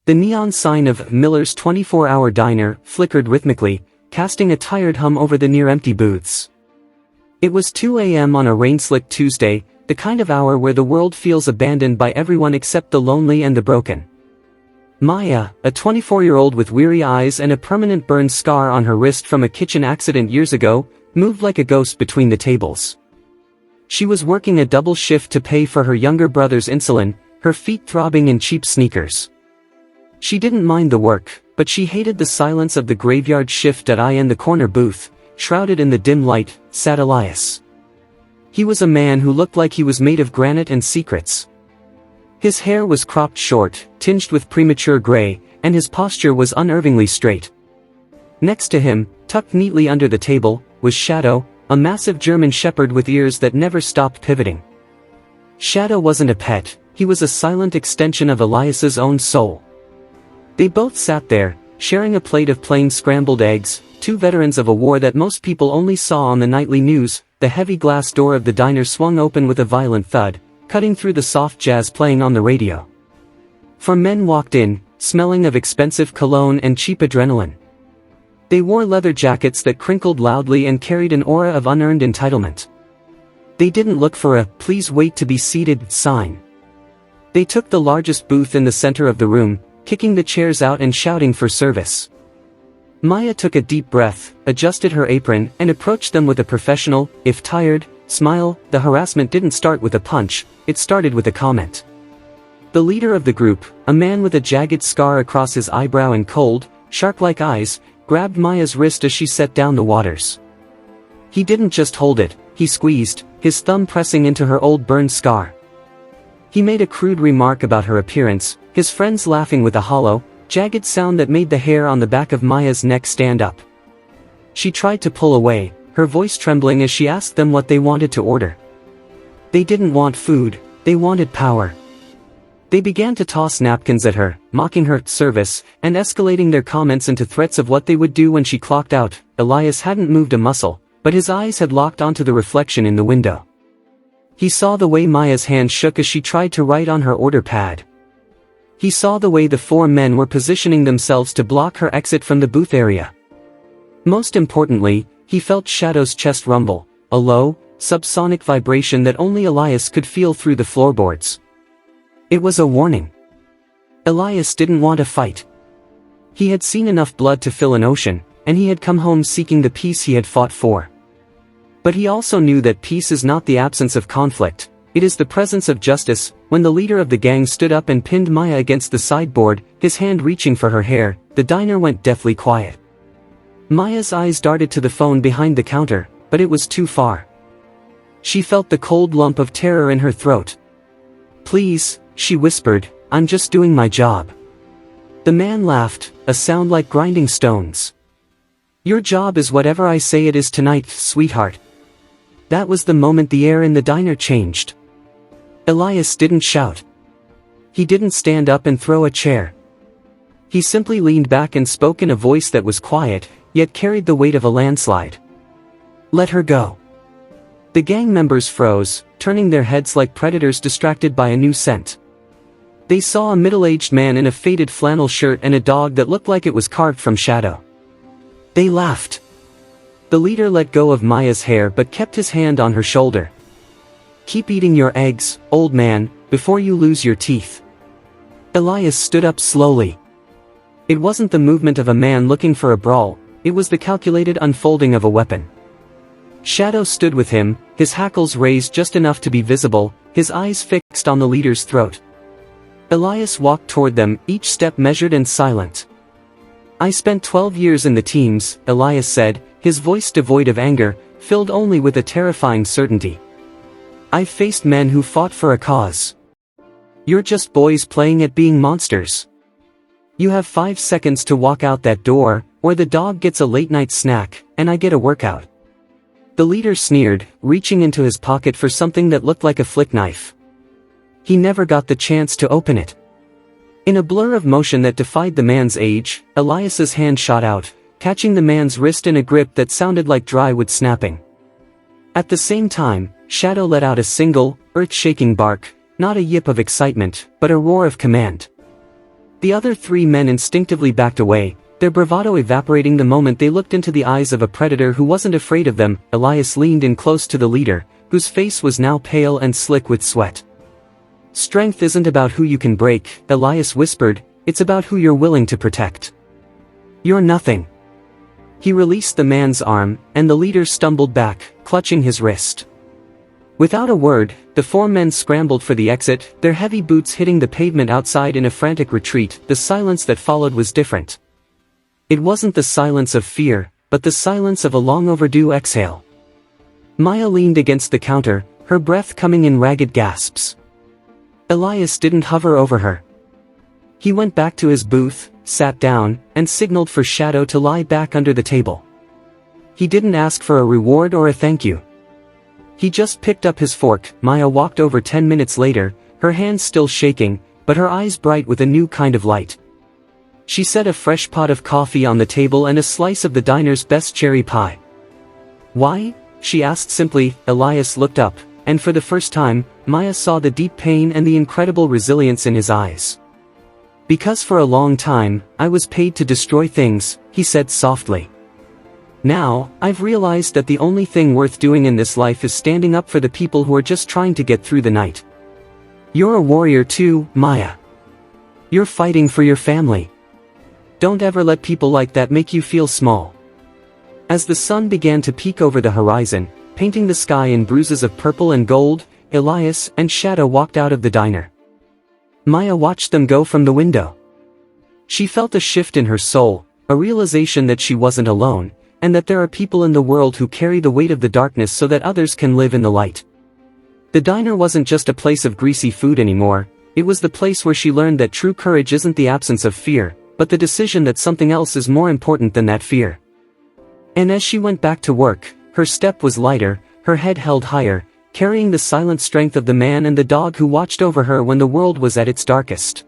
The neon sign of Miller's 24-hour diner flickered rhythmically, casting a tired hum over the near-empty booths. It was 2 a.m. on a rain-slicked Tuesday, the kind of hour where the world feels abandoned by everyone except the lonely and the broken. Maya, a 24-year-old with weary eyes and a permanent burn scar on her wrist from a kitchen accident years ago, moved like a ghost between the tables. She was working a double shift to pay for her younger brother's insulin, her feet throbbing in cheap sneakers. She didn't mind the work, but she hated the silence of the graveyard shift. In the corner booth, shrouded in the dim light, sat Elias. He was a man who looked like he was made of granite and secrets. His hair was cropped short, tinged with premature gray, and his posture was unnervingly straight. Next to him, tucked neatly under the table, was Shadow, a massive German shepherd with ears that never stopped pivoting. Shadow wasn't a pet, he was a silent extension of Elias's own soul. They both sat there, sharing a plate of plain scrambled eggs, two veterans of a war that most people only saw on the nightly news. The heavy glass door of the diner swung open with a violent thud, cutting through the soft jazz playing on the radio. Four men walked in, smelling of expensive cologne and cheap adrenaline. They wore leather jackets that crinkled loudly and carried an aura of unearned entitlement. They didn't look for a "please wait to be seated" sign. They took the largest booth in the center of the room, kicking the chairs out and shouting for service. Maya took a deep breath, adjusted her apron, and approached them with a professional, if tired, smile. The harassment didn't start with a punch, it started with a comment. The leader of the group, a man with a jagged scar across his eyebrow and cold, shark-like eyes, grabbed Maya's wrist as she set down the waters. He didn't just hold it, he squeezed, his thumb pressing into her old burned scar. He made a crude remark about her appearance, his friends laughing with a hollow, jagged sound that made the hair on the back of Maya's neck stand up. She tried to pull away, her voice trembling as she asked them what they wanted to order. They didn't want food, they wanted power. They began to toss napkins at her, mocking her service, and escalating their comments into threats of what they would do when she clocked out. Elias hadn't moved a muscle, but his eyes had locked onto the reflection in the window. He saw the way Maya's hand shook as she tried to write on her order pad. He saw the way the four men were positioning themselves to block her exit from the booth area. Most importantly, he felt Shadow's chest rumble, a low, subsonic vibration that only Elias could feel through the floorboards. It was a warning. Elias didn't want a fight. He had seen enough blood to fill an ocean, and he had come home seeking the peace he had fought for. But he also knew that peace is not the absence of conflict, it is the presence of justice. When the leader of the gang stood up and pinned Maya against the sideboard, his hand reaching for her hair, the diner went deathly quiet. Maya's eyes darted to the phone behind the counter, but it was too far. She felt the cold lump of terror in her throat. "Please," she whispered, "I'm just doing my job." The man laughed, a sound like grinding stones. "Your job is whatever I say it is tonight, sweetheart." That was the moment the air in the diner changed. Elias didn't shout. He didn't stand up and throw a chair. He simply leaned back and spoke in a voice that was quiet, yet carried the weight of a landslide. "Let her go." The gang members froze, turning their heads like predators distracted by a new scent. They saw a middle-aged man in a faded flannel shirt and a dog that looked like it was carved from shadow. They laughed. The leader let go of Maya's hair but kept his hand on her shoulder. "Keep eating your eggs, old man, before you lose your teeth." Elias stood up slowly. It wasn't the movement of a man looking for a brawl, it was the calculated unfolding of a weapon. Shadow stood with him, his hackles raised just enough to be visible, his eyes fixed on the leader's throat. Elias walked toward them, each step measured and silent. "I spent 12 years in the teams," Elias said, his voice devoid of anger, filled only with a terrifying certainty. "I've faced men who fought for a cause. You're just boys playing at being monsters. You have 5 seconds to walk out that door, or the dog gets a late-night snack, and I get a workout." The leader sneered, reaching into his pocket for something that looked like a flick knife. He never got the chance to open it. In a blur of motion that defied the man's age, Elias's hand shot out, catching the man's wrist in a grip that sounded like dry wood snapping. At the same time, Shadow let out a single, earth-shaking bark, not a yip of excitement, but a roar of command. The other 3 men instinctively backed away, their bravado evaporating the moment they looked into the eyes of a predator who wasn't afraid of them. Elias leaned in close to the leader, whose face was now pale and slick with sweat. "Strength isn't about who you can break," Elias whispered, "it's about who you're willing to protect. You're nothing." He released the man's arm, and the leader stumbled back, clutching his wrist. Without a word, the 4 men scrambled for the exit, their heavy boots hitting the pavement outside in a frantic retreat. The silence that followed was different. It wasn't the silence of fear, but the silence of a long-overdue exhale. Maya leaned against the counter, her breath coming in ragged gasps. Elias didn't hover over her. He went back to his booth, sat down, and signaled for Shadow to lie back under the table. He didn't ask for a reward or a thank you. He just picked up his fork. Maya walked over 10 minutes later, her hands still shaking, but her eyes bright with a new kind of light. She set a fresh pot of coffee on the table and a slice of the diner's best cherry pie. "Why?" she asked simply. Elias looked up, and for the first time, Maya saw the deep pain and the incredible resilience in his eyes. "Because for a long time, I was paid to destroy things," he said softly. "Now, I've realized that the only thing worth doing in this life is standing up for the people who are just trying to get through the night. You're a warrior too, Maya. You're fighting for your family. Don't ever let people like that make you feel small." As the sun began to peek over the horizon, painting the sky in bruises of purple and gold, Elias and Shadow walked out of the diner. Maya watched them go from the window. She felt a shift in her soul, a realization that she wasn't alone, and that there are people in the world who carry the weight of the darkness so that others can live in the light. The diner wasn't just a place of greasy food anymore, it was the place where she learned that true courage isn't the absence of fear, but the decision that something else is more important than that fear. And as she went back to work, her step was lighter, her head held higher, carrying the silent strength of the man and the dog who watched over her when the world was at its darkest.